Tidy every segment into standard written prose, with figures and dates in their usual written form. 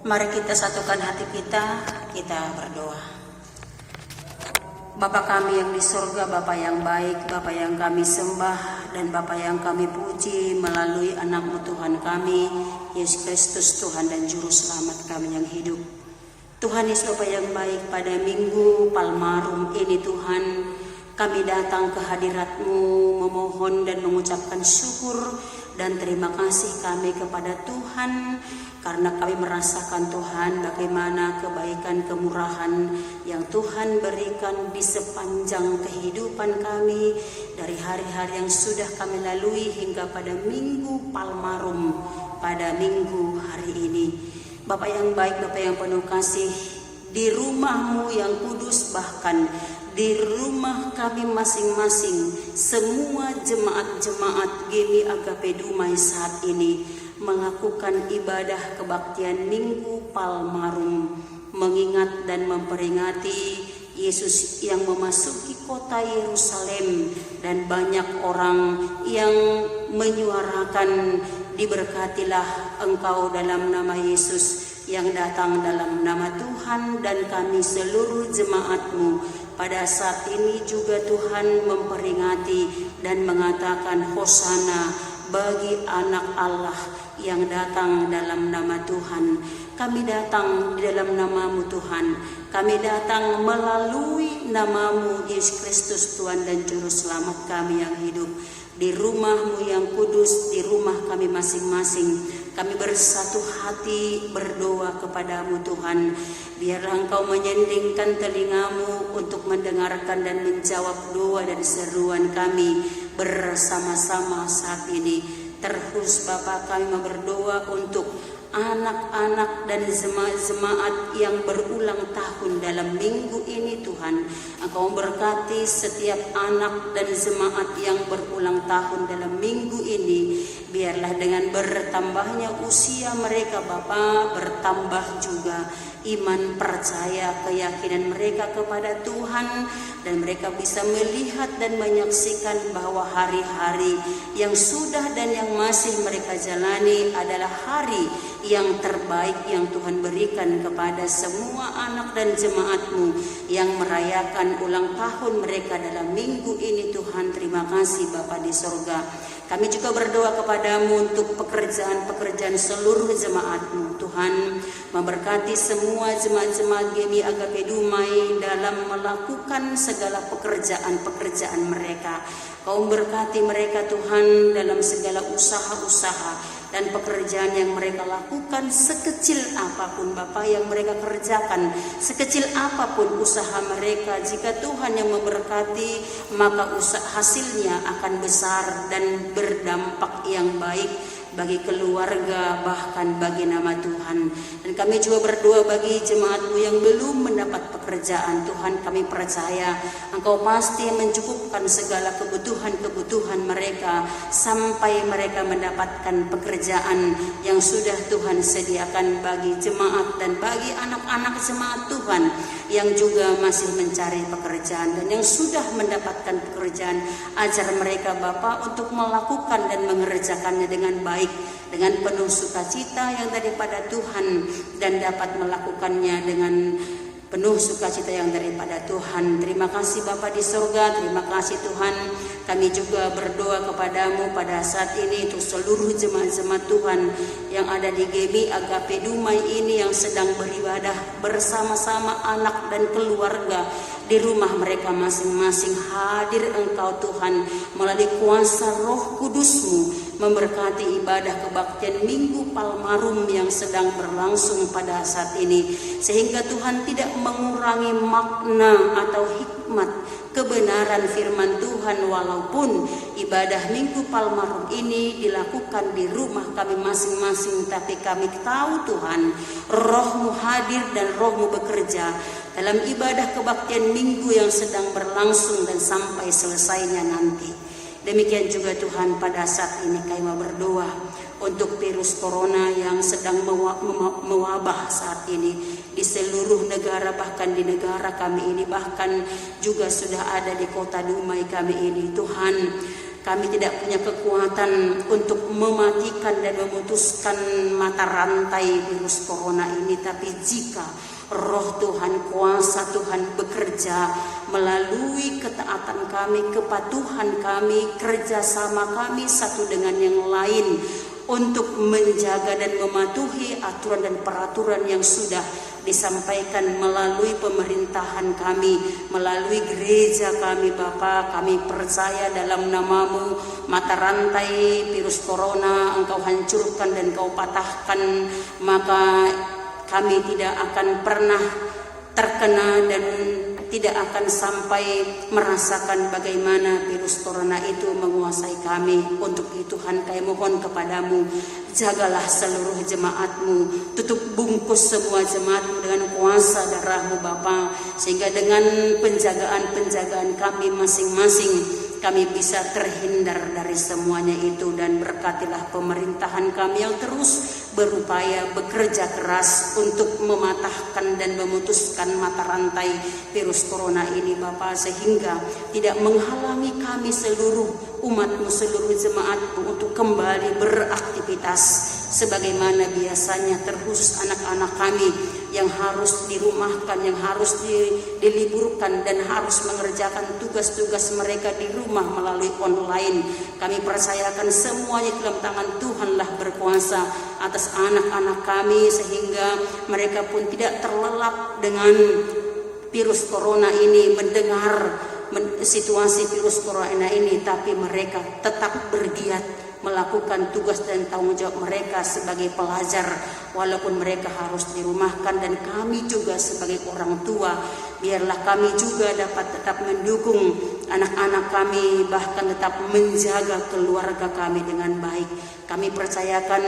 Mari kita satukan hati kita berdoa. Bapa kami yang di surga, Bapa yang baik, Bapa yang kami sembah dan Bapa yang kami puji melalui anak-Mu Tuhan kami, Yesus Kristus Tuhan dan Juru Selamat kami yang hidup. Tuhan Yesus Bapa yang baik, pada Minggu Palmarum ini Tuhan, kami datang ke hadirat-Mu memohon dan mengucapkan syukur dan terima kasih kami kepada Tuhan, karena kami merasakan Tuhan bagaimana kebaikan kemurahan yang Tuhan berikan di sepanjang kehidupan kami, dari hari-hari yang sudah kami lalui hingga pada Minggu Palmarum pada minggu hari ini. Bapak yang baik, Bapak yang penuh kasih, di rumah-Mu yang kudus, bahkan di rumah kami masing-masing, semua jemaat-jemaat GMI Agape Dumai saat ini melakukan ibadah kebaktian Minggu Palmarum, mengingat dan memperingati Yesus yang memasuki kota Yerusalem, dan banyak orang yang menyuarakan, diberkatilah Engkau dalam nama Yesus yang datang dalam nama Tuhan, dan kami seluruh jemaat-Mu pada saat ini juga Tuhan memperingati dan mengatakan Hosana bagi anak Allah yang datang dalam nama Tuhan. Kami datang di dalam nama-Mu Tuhan, kami datang melalui nama-Mu Yesus Kristus Tuhan dan Juru Selamat kami yang hidup. Di rumah-Mu yang kudus, di rumah kami masing-masing, kami bersatu hati berdoa kepada-Mu Tuhan. Biarlah Engkau menyendingkan telinga-Mu untuk mendengarkan dan menjawab doa dan seruan kami bersama-sama saat ini. Terus Bapa, kami mau berdoa untuk anak-anak dan jemaat-jemaat yang berulang tahun dalam minggu ini Tuhan. Engkau berkati setiap anak dan jemaat yang berulang tahun dalam minggu ini. Biarlah dengan bertambahnya usia mereka Bapa, bertambah juga iman, percaya, keyakinan mereka kepada Tuhan, dan mereka bisa melihat dan menyaksikan bahwa hari-hari yang sudah dan yang masih mereka jalani adalah hari yang terbaik yang Tuhan berikan kepada semua anak dan jemaat-Mu yang merayakan ulang tahun mereka dalam minggu ini Tuhan. Terima kasih Bapa di surga. Kami juga berdoa kepada-Mu untuk pekerjaan-pekerjaan seluruh jemaat-Mu Tuhan, memberkati semua jemaat-jemaat GMI Agape Dumai dalam melakukan segala pekerjaan-pekerjaan mereka. Kau berkati mereka Tuhan dalam segala usaha-usaha dan pekerjaan yang mereka lakukan, sekecil apapun Bapa yang mereka kerjakan, sekecil apapun usaha mereka, jika Tuhan yang memberkati, maka hasilnya akan besar dan berdampak yang baik bagi keluarga, bahkan bagi nama Tuhan. Dan kami juga berdoa bagi jemaat-Mu yang belum mendapat pekerjaan Tuhan. Kami percaya Engkau pasti mencukupkan segala kebutuhan-kebutuhan mereka sampai mereka mendapatkan pekerjaan yang sudah Tuhan sediakan bagi jemaat dan bagi anak-anak jemaat Tuhan yang juga masih mencari pekerjaan dan yang sudah mendapatkan pekerjaan. Ajar mereka Bapa untuk melakukan dan mengerjakannya dengan baik, dengan penuh sukacita yang daripada Tuhan, dan dapat melakukannya dengan penuh sukacita yang daripada Tuhan. Terima kasih Bapa di surga, terima kasih Tuhan. Kami juga berdoa kepada-Mu pada saat ini untuk seluruh jemaat-jemaat Tuhan yang ada di GMI Agape Dumai ini yang sedang beribadah bersama-sama anak dan keluarga di rumah mereka masing-masing. Hadir Engkau Tuhan melalui kuasa Roh Kudus-Mu, memberkati ibadah kebaktian Minggu Palmarum yang sedang berlangsung pada saat ini, sehingga Tuhan tidak mengurangi makna atau hikmat kebenaran firman Tuhan, walaupun ibadah Minggu Palmarum ini dilakukan di rumah kami masing-masing, tapi kami tahu Tuhan, Roh-Mu hadir dan Roh-Mu bekerja dalam ibadah kebaktian minggu yang sedang berlangsung dan sampai selesainya nanti. Demikian juga Tuhan, pada saat ini kami mau berdoa untuk virus corona yang sedang mewabah saat ini di seluruh negara, bahkan di negara kami ini, bahkan juga sudah ada di kota Dumai kami ini. Tuhan, Kami tidak punya kekuatan untuk mematikan dan memutuskan mata rantai virus corona ini, tapi jika Roh Tuhan, kuasa Tuhan bekerja melalui ketaatan kami, kepatuhan kami, kerjasama kami satu dengan yang lain untuk menjaga dan mematuhi aturan dan peraturan yang sudah disampaikan melalui pemerintahan kami, melalui gereja kami. Bapa, kami percaya dalam nama-Mu mata rantai virus corona Engkau hancurkan dan Engkau patahkan, maka kami tidak akan pernah terkena dan tidak akan sampai merasakan bagaimana virus corona itu menguasai kami. Untuk itu Tuhan, kami mohon kepadamu, jagalah seluruh jemaat-Mu, tutup bungkus semua jemaat-Mu dengan kuasa darah-Mu Bapa, sehingga dengan penjagaan kami masing-masing kami bisa terhindar dari semuanya itu. Dan berkatilah pemerintahan kami yang terus berupaya bekerja keras untuk mematahkan dan memutuskan mata rantai virus corona ini Bapa, sehingga tidak menghalangi kami seluruh umat-Mu, seluruh jemaat-Mu untuk kembali beraktivitas sebagaimana biasanya, terkhusus anak-anak kami yang harus dirumahkan, yang harus diliburkan dan harus mengerjakan tugas-tugas mereka di rumah melalui online. Kami percayakan semuanya dalam tangan Tuhanlah berkuasa atas anak-anak kami, sehingga mereka pun tidak terlelap dengan virus corona ini, mendengar situasi virus corona ini, tapi mereka tetap bergiat melakukan tugas dan tanggung jawab mereka sebagai pelajar, walaupun mereka harus dirumahkan. Dan kami juga sebagai orang tua, biarlah kami juga dapat tetap mendukung anak-anak kami, bahkan tetap menjaga keluarga kami dengan baik. Kami percayakan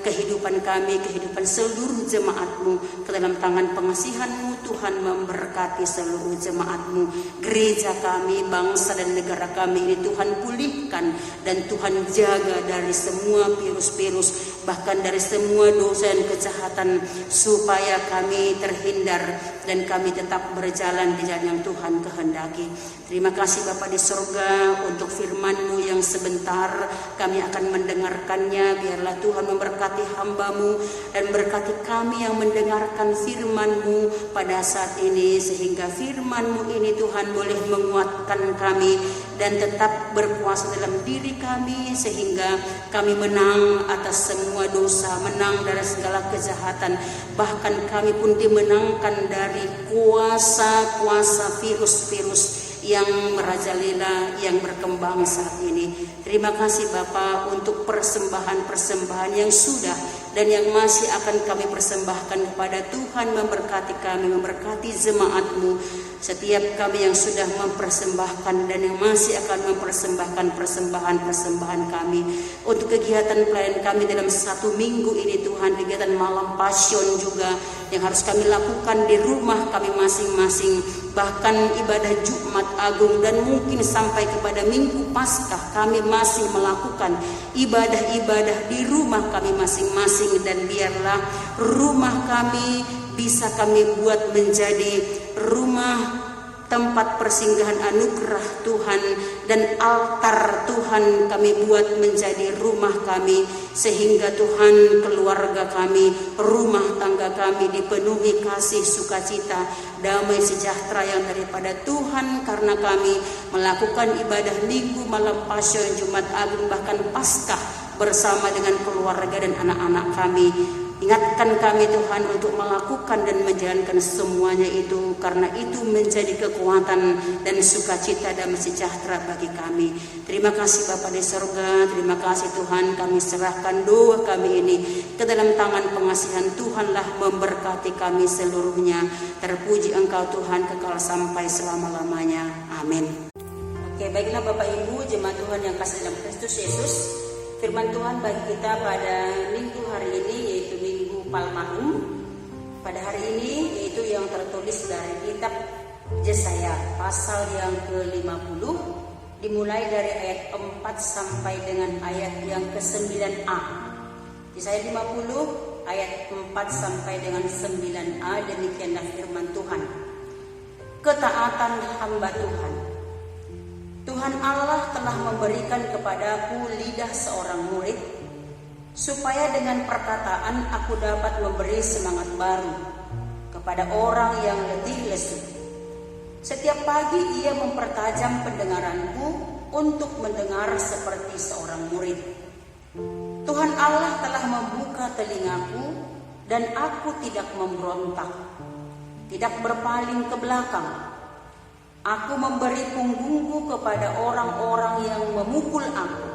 kehidupan kami, kehidupan seluruh jemaat-Mu ke dalam tangan pengasihan-Mu. Tuhan memberkati seluruh jemaat-Mu, gereja kami, bangsa dan negara kami ini Tuhan pulihkan, dan Tuhan jaga dari semua virus-virus, bahkan dari semua dosa dan kejahatan, supaya kami terhindar dan kami tetap berjalan di jalan yang Tuhan kehendaki. Terima kasih Bapa di surga untuk firman-Mu yang sebentar kami akan mendengarkannya. Biarlah Tuhan memberkati hamba-Mu dan berkati kami yang mendengarkan firman-Mu pada saat ini, sehingga firman-Mu ini Tuhan boleh menguatkan kami dan tetap berkuasa dalam diri kami, sehingga kami menang atas semua dosa, menang dari segala kejahatan, bahkan kami pun dimenangkan dari kuasa-kuasa virus-virus yang merajalela, yang berkembang saat ini. Terima kasih Bapa untuk persembahan-persembahan yang sudah dan yang masih akan kami persembahkan kepada Tuhan. Memberkati kami, memberkati jemaat-Mu, setiap kami yang sudah mempersembahkan dan yang masih akan mempersembahkan persembahan-persembahan kami untuk kegiatan pelayanan kami dalam satu minggu ini Tuhan. Kegiatan malam passion juga yang harus kami lakukan di rumah kami masing-masing, bahkan ibadah Jumat Agung, dan mungkin sampai kepada Minggu Paskah kami masih melakukan ibadah-ibadah di rumah kami masing-masing. Dan biarlah rumah kami bisa kami buat menjadi rumah tempat persinggahan anugerah Tuhan, dan altar Tuhan kami buat menjadi rumah kami, sehingga Tuhan keluarga kami, rumah tangga kami dipenuhi kasih, sukacita, damai sejahtera yang daripada Tuhan, karena kami melakukan ibadah Minggu, malam passion, Jumat Agung, bahkan Paskah bersama dengan keluarga dan anak-anak kami. Ingatkan kami Tuhan untuk melakukan dan menjalankan semuanya itu, karena itu menjadi kekuatan dan sukacita dan sejahtera bagi kami. Terima kasih Bapa di surga, terima kasih Tuhan, kami serahkan doa kami ini ke dalam tangan pengasihan Tuhanlah, memberkati kami seluruhnya. Terpuji Engkau Tuhan kekal sampai selama-lamanya. Amin. Oke, baiklah Bapak Ibu jemaat Tuhan yang kasih dalam Kristus Yesus, firman Tuhan bagi kita pada minggu hari ini yaitu Minggu Palmahum pada hari ini, yaitu yang tertulis dari kitab Yesaya pasal yang ke-50, dimulai dari ayat 4 sampai dengan ayat yang ke-9a. Yesaya 50 ayat 4 sampai dengan 9a, demikianlah firman Tuhan. Ketaatan hamba Tuhan. Tuhan Allah telah memberikan kepadaku lidah seorang murid, supaya dengan perkataan aku dapat memberi semangat baru kepada orang yang letih lesu. Setiap pagi ia mempertajam pendengaranku untuk mendengar seperti seorang murid. Tuhan Allah telah membuka telingaku dan aku tidak memberontak, tidak berpaling ke belakang. Aku memberi punggungku kepada orang-orang yang memukul aku,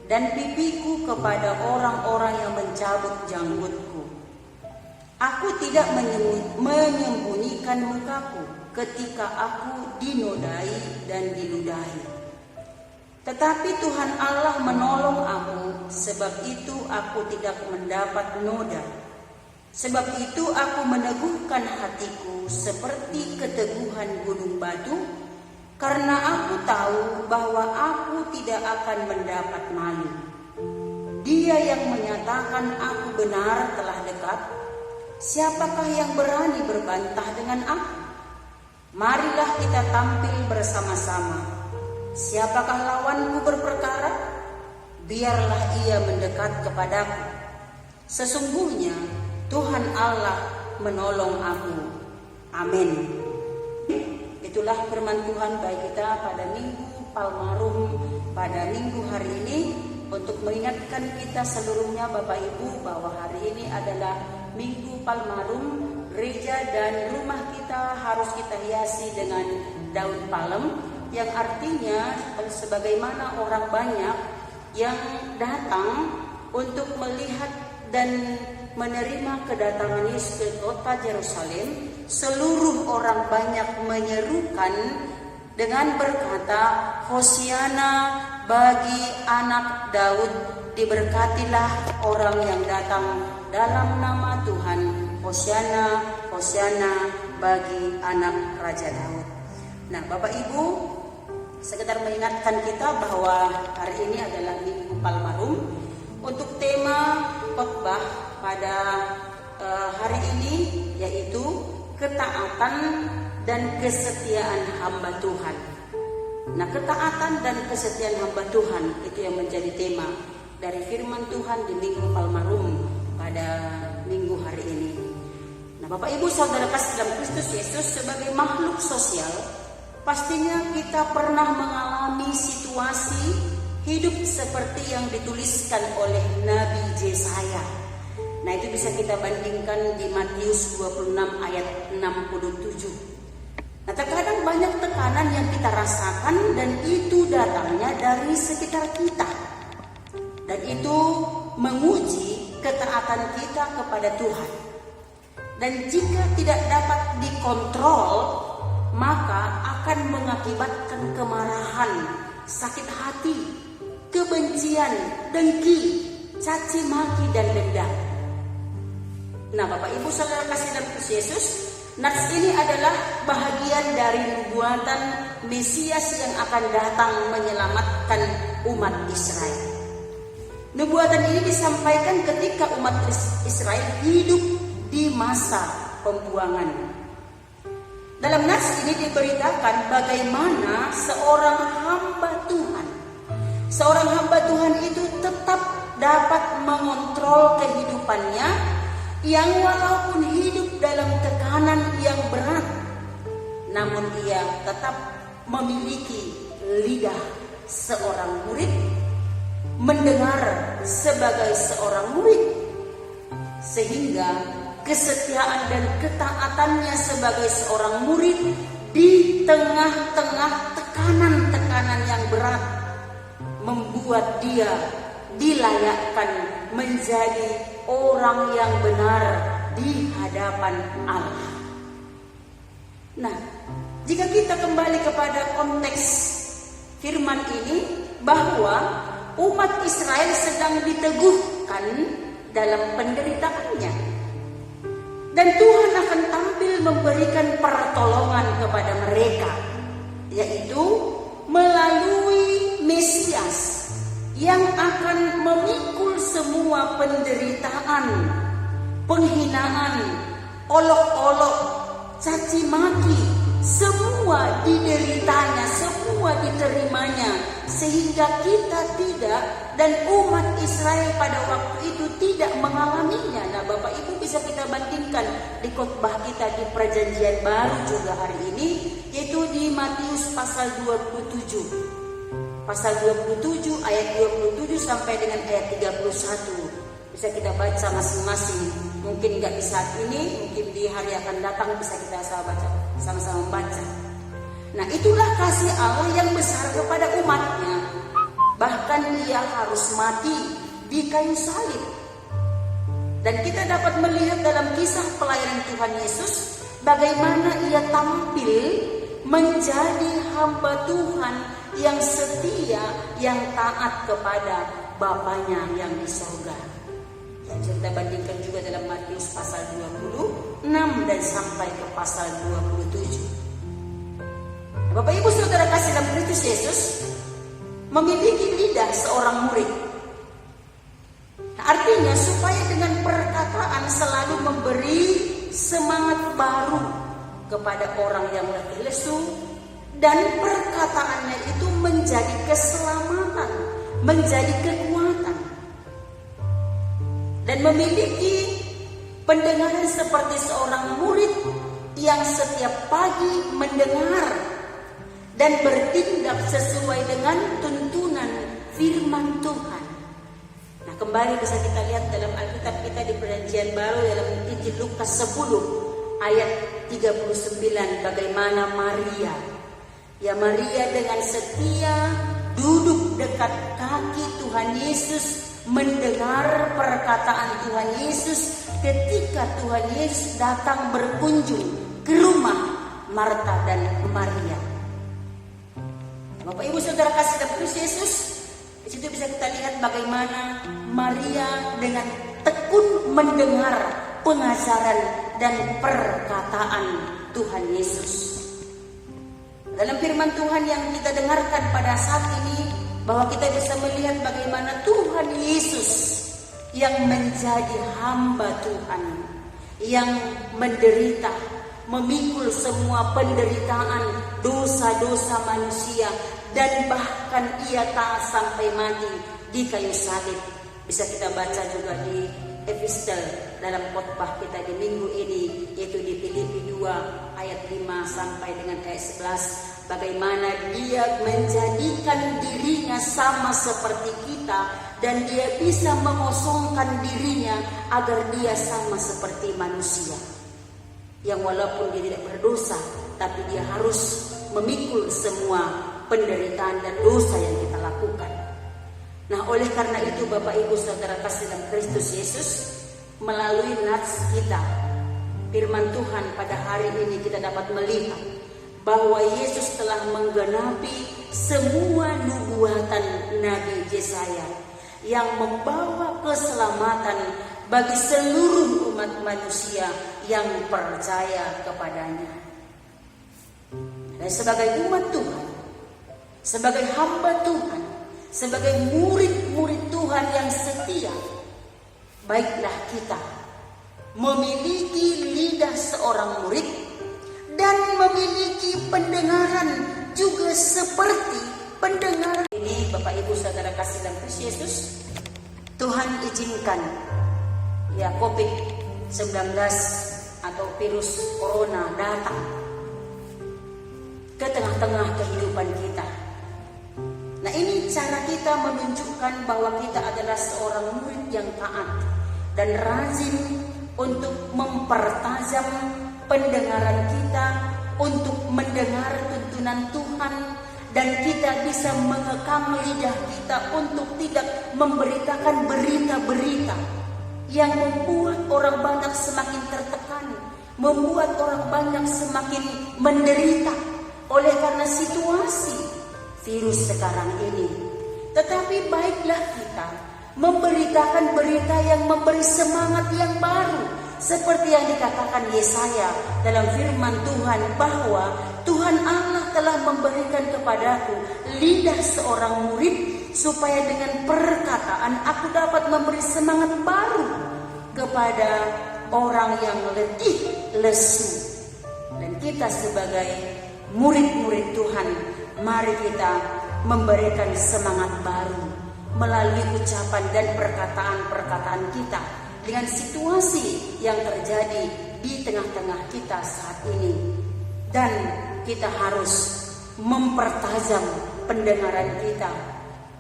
dan pipiku kepada orang-orang yang mencabut janggutku. Aku tidak menyembunyikan mukaku ketika aku dinodai dan diludahi. Tetapi Tuhan Allah menolong aku, sebab itu aku tidak mendapat noda. Sebab itu aku meneguhkan hatiku seperti keteguhan gunung batu, karena aku tahu bahwa aku tidak akan mendapat malu. Dia yang menyatakan aku benar telah dekat. Siapakah yang berani berbantah dengan aku? Marilah kita tampil bersama-sama. Siapakah lawanku berperkara? Biarlah ia mendekat kepadaku. Sesungguhnya Tuhan Allah menolong aku. Amin. Itulah firman Tuhan bagi kita pada Minggu Palmarum pada minggu hari ini, untuk mengingatkan kita seluruhnya Bapak Ibu bahwa hari ini adalah Minggu Palmarum. Gereja dan rumah kita harus kita hiasi dengan daun palem, yang artinya sebagaimana orang banyak yang datang untuk melihat dan menerima kedatangan Yesus ke kota Yerusalem, seluruh orang banyak menyerukan dengan berkata, Hosiana bagi anak Daud, diberkatilah orang yang datang dalam nama Tuhan. Hosiana, Hosiana bagi anak Raja Daud. Nah, Bapak Ibu, sekedar mengingatkan kita bahwa hari ini adalah Minggu Palmarum. Untuk tema khotbah pada hari ini yaitu ketaatan dan kesetiaan hamba Tuhan. Nah, ketaatan dan kesetiaan hamba Tuhan itu yang menjadi tema dari firman Tuhan di Minggu Palmarum pada minggu hari ini. Nah, Bapak Ibu saudara kasih dalam Kristus Yesus, sebagai makhluk sosial, pastinya kita pernah mengalami situasi hidup seperti yang dituliskan oleh Nabi Yesaya. Nah, itu bisa kita bandingkan di Matius 26 ayat 67. Nah, terkadang banyak tekanan yang kita rasakan dan itu datangnya dari sekitar kita. Dan itu menguji ketaatan kita kepada Tuhan. Dan jika tidak dapat dikontrol, maka akan mengakibatkan kemarahan, sakit hati, kebencian, dengki, caci maki, dan dendam. Nah, Bapak Ibu saudara kasih dalam Kristus Yesus, nats ini adalah bahagian dari nubuatan Mesias yang akan datang menyelamatkan umat Israel. Nubuatan ini disampaikan ketika umat Israel hidup di masa pembuangan. Dalam nats ini diberitakan bagaimana seorang hamba Tuhan itu tetap dapat mengontrol kehidupannya, yang walaupun hidup dalam tekanan yang berat, namun ia tetap memiliki lidah seorang murid, mendengar sebagai seorang murid, sehingga kesetiaan dan ketaatannya sebagai seorang murid di tengah-tengah tekanan-tekanan yang berat membuat dia dilayakkan menjadi orang yang benar di hadapan Allah. Nah, jika kita kembali kepada konteks firman ini, bahwa umat Israel sedang diteguhkan dalam penderitaannya, dan Tuhan akan tampil memberikan pertolongan kepada mereka, yaitu melalui Mesias yang akan memikul semua penderitaan, penghinaan, olok-olok, caci maki, semua dideritanya, semua diterimanya, sehingga kita tidak, dan umat Israel pada waktu itu tidak mengalaminya. Nah Bapak Ibu, bisa kita bandingkan di khotbah kita di Perjanjian Baru juga hari ini, yaitu di Matius pasal 27. Pasal 27 ayat 27 sampai dengan ayat 31. Bisa kita baca masing-masing. Mungkin nggak di saat ini, mungkin di hari akan datang bisa kita sama-sama baca. Nah itulah kasih Allah yang besar kepada umatnya. Bahkan dia harus mati di kayu salib. Dan kita dapat melihat dalam kisah pelayanan Tuhan Yesus, bagaimana ia tampil menjadi hamba Tuhan yang setia, yang taat kepada Bapanya yang di surga. Dan kita bandingkan juga dalam Matius pasal 26 dan sampai ke pasal 27. Bapak Ibu Saudara kasih dalam Kristus Yesus memiliki lidah seorang murid. Nah, artinya supaya dengan perkataan selalu memberi semangat baru kepada orang yang letih lesu, dan perkataannya itu menjadi keselamatan, menjadi kekuatan. Dan memiliki pendengaran seperti seorang murid yang setiap pagi mendengar dan bertindak sesuai dengan tuntunan firman Tuhan. Nah kembali bisa kita lihat dalam Alkitab kita di Perjanjian Baru dalam Injil Lukas 10 ayat 39, bagaimana Maria. Ya Maria dengan setia duduk dekat kaki Tuhan Yesus, mendengar perkataan Tuhan Yesus ketika Tuhan Yesus datang berkunjung ke rumah Marta dan Maria. Bapak Ibu Saudara kasih dalam Kristus Yesus, di situ bisa kita lihat bagaimana Maria dengan tekun mendengar pengajaran dan perkataan Tuhan Yesus. Dalam firman Tuhan yang kita dengarkan pada saat ini, bahwa kita bisa melihat bagaimana Tuhan Yesus yang menjadi hamba Tuhan, yang menderita, memikul semua penderitaan, dosa-dosa manusia, dan bahkan ia taat sampai mati di kayu salib. Bisa kita baca juga di epistel dalam khotbah kita di minggu ini, yaitu di Filipi 2 ayat 5 sampai dengan ayat 11. Bagaimana dia menjadikan dirinya sama seperti kita, dan dia bisa mengosongkan dirinya agar dia sama seperti manusia. Yang walaupun dia tidak berdosa, tapi dia harus memikul semua penderitaan dan dosa yang kita lakukan. Nah oleh karena itu Bapak Ibu Saudara kasih dalam Kristus Yesus, melalui nats kita, firman Tuhan pada hari ini kita dapat melihat bahwa Yesus telah menggenapi semua nubuatan Nabi Yesaya yang membawa keselamatan bagi seluruh umat manusia yang percaya kepadanya. Dan sebagai umat Tuhan, sebagai hamba Tuhan, sebagai murid-murid Tuhan yang setia, baiklah kita memiliki lidah seorang murid dan memiliki pendengaran juga seperti pendengaran. Ini Bapak Ibu Saudara kasih dalam Kristus Yesus, Tuhan izinkan ya COVID-19 atau virus corona datang ke tengah-tengah kehidupan kita. Nah ini cara kita menunjukkan bahwa kita adalah seorang murid yang taat dan rajin untuk mempertajam pendengaran kita untuk mendengar tuntunan Tuhan, dan kita bisa mengekang lidah kita untuk tidak memberitakan berita-berita yang membuat orang banyak semakin tertekan, membuat orang banyak semakin menderita oleh karena situasi virus sekarang ini. Tetapi baiklah kita memberitakan berita yang memberi semangat yang baru, seperti yang dikatakan Yesaya dalam firman Tuhan, bahwa Tuhan Allah telah memberikan kepadaku lidah seorang murid, supaya dengan perkataan aku dapat memberi semangat baru kepada orang yang letih lesu. Dan kita sebagai murid-murid Tuhan, mari kita memberikan semangat baru melalui ucapan dan perkataan-perkataan kita dengan situasi yang terjadi di tengah-tengah kita saat ini. Dan kita harus mempertajam pendengaran kita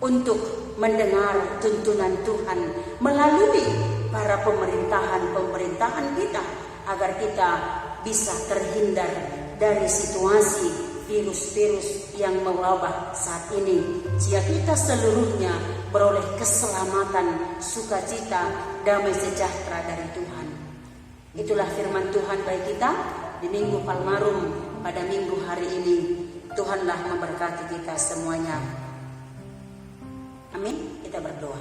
untuk mendengar tuntunan Tuhan melalui para pemerintahan kita, agar kita bisa terhindar dari situasi virus-virus yang mewabah saat ini, sehingga kita seluruhnya beroleh keselamatan, sukacita, damai sejahtera dari Tuhan. Itulah firman Tuhan bagi kita di Minggu Palmarum pada minggu hari ini. Tuhanlah memberkati kita semuanya. Amin. Kita berdoa.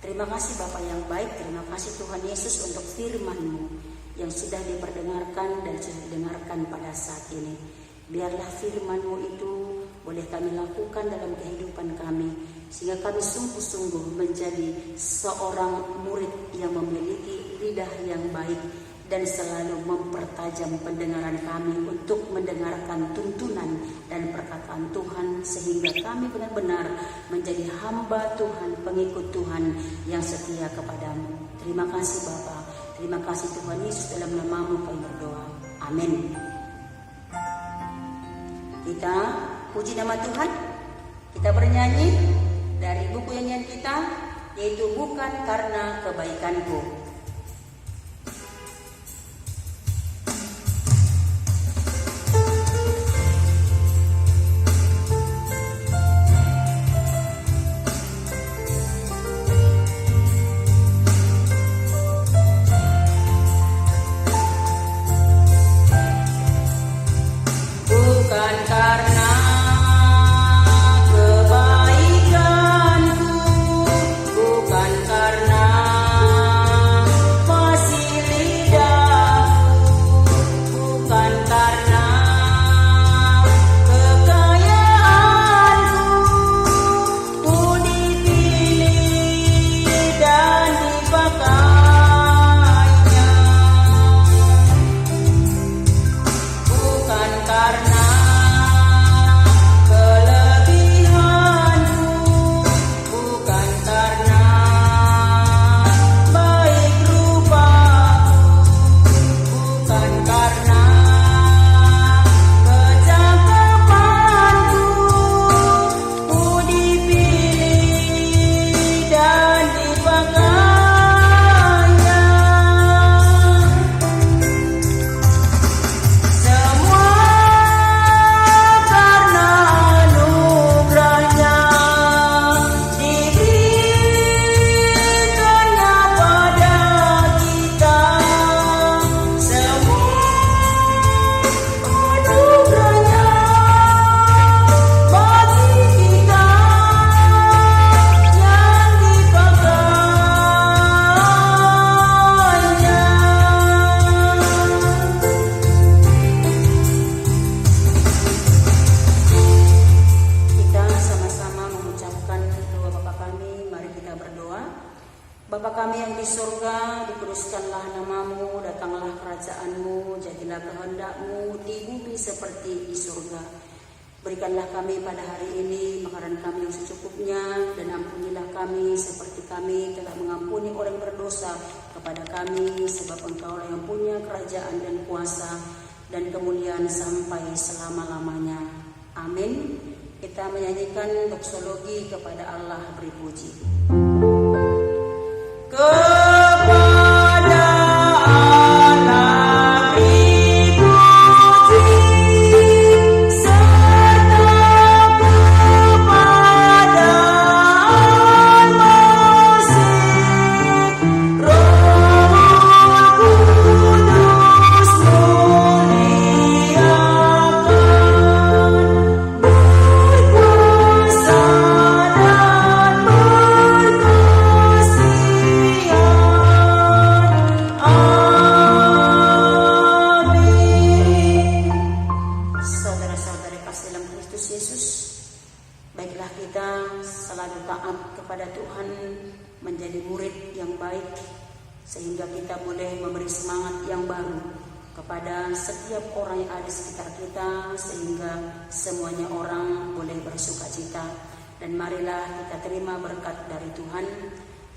Terima kasih Bapa yang baik, terima kasih Tuhan Yesus untuk firman-Mu yang sudah diperdengarkan dan sudah didengarkan pada saat ini. Biarlah firman-Mu itu boleh kami lakukan dalam kehidupan kami, sehingga kami sungguh-sungguh menjadi seorang murid yang memiliki lidah yang baik dan selalu mempertajam pendengaran kami untuk mendengarkan tuntunan dan perkataan Tuhan, sehingga kami benar-benar menjadi hamba Tuhan, pengikut Tuhan yang setia kepadamu. Terima kasih Bapa, terima kasih Tuhan Yesus, dalam nama-Mu kami berdoa. Amin. Kita puji nama Tuhan. Kita bernyanyi dari buku nyanyian kita, yaitu Bukan Karena Kebaikanku. Bapa kami yang di surga, dikuduskanlah nama-Mu, datanglah kerajaan-Mu, jadilah kehendak-Mu di bumi seperti di surga. Berikanlah kami pada hari ini makanan kami yang secukupnya, dan ampunilah kami seperti kami telah mengampuni orang berdosa kepada kami, sebab Engkau yang punya kerajaan dan kuasa dan kemuliaan sampai selama-lamanya. Amin. Kita menyanyikan doksologi kepada Allah beri puji. Kepada Allah beri puji, serta kepada Al-Masih, Roh Kudus muliakan, berkuasa dan kepada Tuhan, menjadi murid yang baik, sehingga kita boleh memberi semangat yang baru kepada setiap orang yang ada di sekitar kita, sehingga semuanya orang boleh bersuka cita. Dan marilah kita terima berkat dari Tuhan,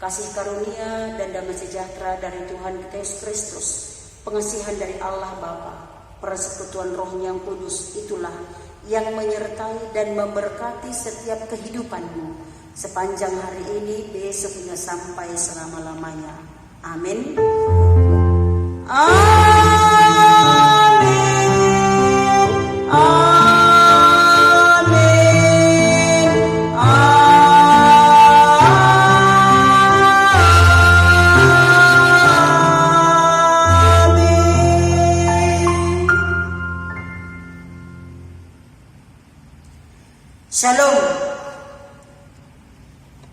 kasih karunia dan damai sejahtera dari Tuhan kita Yesus Kristus, pengasihan dari Allah Bapa, persekutuan Roh yang Kudus, itulah yang menyertai dan memberkati setiap kehidupanmu sepanjang hari ini, besok hingga sampai selama-lamanya. Amin. Shalom.